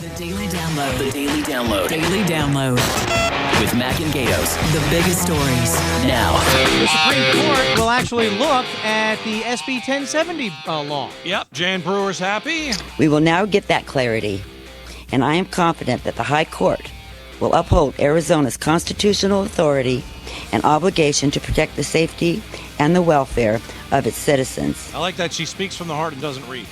The Daily Download. The Daily Download. Daily Download. With Mac and Gaydos. The biggest stories. Now. The Supreme Court will actually look at the SB 1070 law. Yep, Jan Brewer's happy. We will now get that clarity, and I am confident that the High Court will uphold Arizona's constitutional authority and obligation to protect the safety and the welfare of its citizens. I like that she speaks from the heart and doesn't read.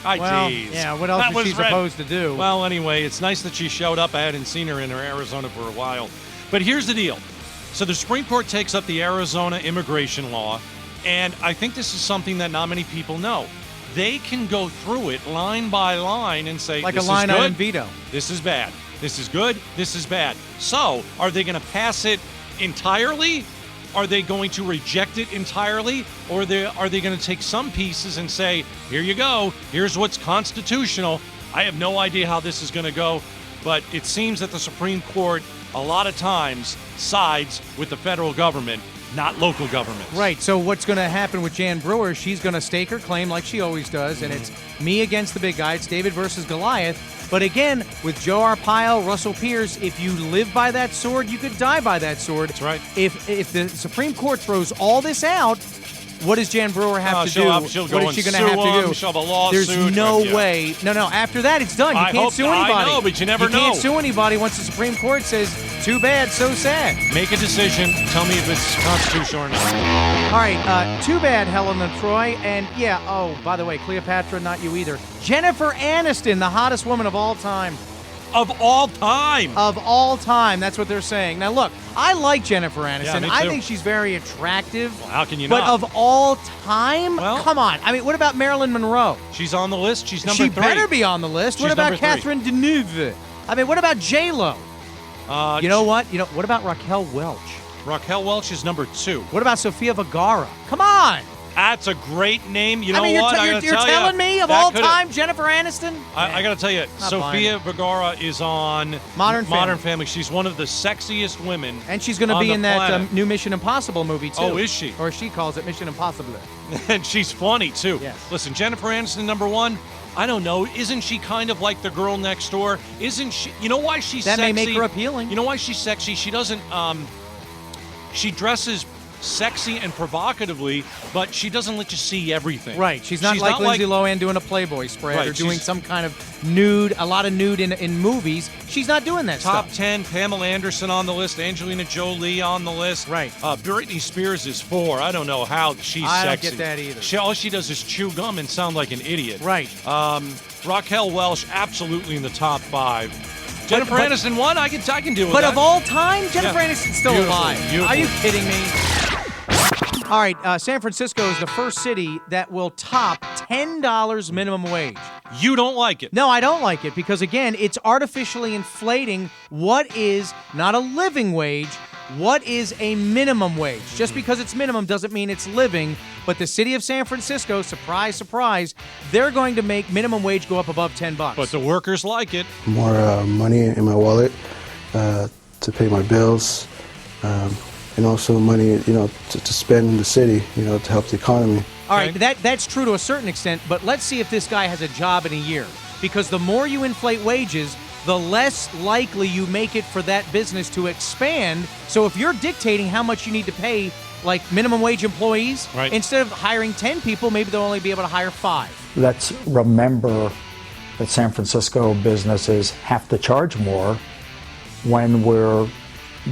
Well, tease. yeah, what else is she supposed to do? Well, anyway, it's nice that she showed up. I hadn't seen her in Arizona for a while. But here's the deal. So the Supreme Court takes up the Arizona immigration law, and I think this is something that not many people know. They can go through it line by line and say, like this a line is good, item veto. This is bad. This is good. This is bad. So are they going to pass it entirely? Are they going to reject it entirely? Or are they going to take some pieces and say, here you go, here's what's constitutional? I have no idea how this is going to go, but it seems that the Supreme Court a lot of times sides with the federal government, not local governments. Right, so what's going to happen with Jan Brewer, she's going to stake her claim like she always does, and it's me against the big guy. It's David versus Goliath. But again, with Joe Arpaio, Russell Pierce, if you live by that sword, you could die by that sword. That's right. If the Supreme Court throws all this out, what does Jan Brewer have to do? She'll what is she going to have to do? She'll have a lawsuit. There's no way. No, after that, it's done. You can't sue anybody. I know, but you never know. You can't sue anybody once the Supreme Court says, too bad, so sad. Make a decision. Tell me if it's constitutional or not. All right, too bad, Helen of Troy. And yeah, oh, by the way, Cleopatra, not you either. Jennifer Aniston, the hottest woman of all time. Of all time. Of all time. That's what they're saying. Now, look, I like Jennifer Aniston. Yeah, me too. I think she's very attractive. Well, how can you but not? But of all time? Well, come on. I mean, what about Marilyn Monroe? She's on the list. She's number 3. She better be on the list. She's what about number 3. Catherine Deneuve? I mean, what about J-Lo? You know what? What about Raquel Welch? Raquel Welch is number 2. What about Sofia Vergara? Come on. That's a great name. You know what? You're telling me of all time, Jennifer Aniston? I got to tell you, Sofia Vergara is on Modern Family. She's one of the sexiest women. And she's going to be in that new Mission Impossible movie, too. Oh, is she? Or she calls it Mission Impossible. And she's funny, too. Yes. Listen, Jennifer Aniston, number 1. I don't know. Isn't she kind of like the girl next door? Isn't she? You know why she's sexy? That may make her appealing. You know why she's sexy? She doesn't, she dresses sexy and provocatively, but she doesn't let you see everything. Right. She's not like Lindsay Lohan doing a Playboy spread or doing some kind of nude, a lot of nude in movies. She's not doing that Top stuff. 10, Pamela Anderson on the list, Angelina Jolie on the list. Right. Britney Spears is 4. I don't know how she's I sexy. don't get that either. All she does is chew gum and sound like an idiot. Right. Raquel Welch, absolutely in the top 5. Jennifer Aniston, 1, I can deal with but that. But of all time, Jennifer Aniston's still alive. Beautiful. Are you kidding me? All right, San Francisco is the first city that will top $10 minimum wage. You don't like it? No, I don't like it because, again, it's artificially inflating what is not a living wage, what is a minimum wage. Just because it's minimum doesn't mean it's living, but the city of San Francisco, surprise, surprise, they're going to make minimum wage go up above $10. But the workers like it. More money in my wallet to pay my bills. And also money, to spend in the city, to help the economy. All right, that's true to a certain extent, but let's see if this guy has a job in a year. Because the more you inflate wages, the less likely you make it for that business to expand. So if you're dictating how much you need to pay, like minimum wage employees, instead of hiring 10 people, maybe they'll only be able to hire 5. Let's remember that San Francisco businesses have to charge more when we're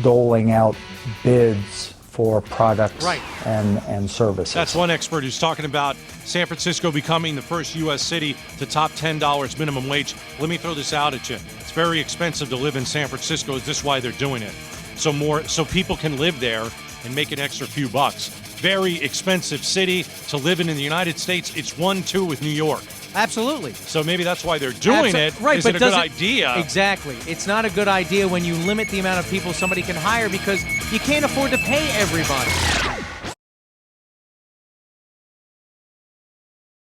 doling out bids for products and services. That's one expert who's talking about San Francisco becoming the first U.S. city to top $10 minimum wage. Let me throw this out at you. It's very expensive to live in San Francisco. Is this why they're doing it? So people can live there and make an extra few bucks. Very expensive city to live in the United States. It's 1-2 with New York. Absolutely. So maybe that's why they're doing it. Right, Is but it a good idea? Exactly. It's not a good idea when you limit the amount of people somebody can hire because you can't afford to pay everybody.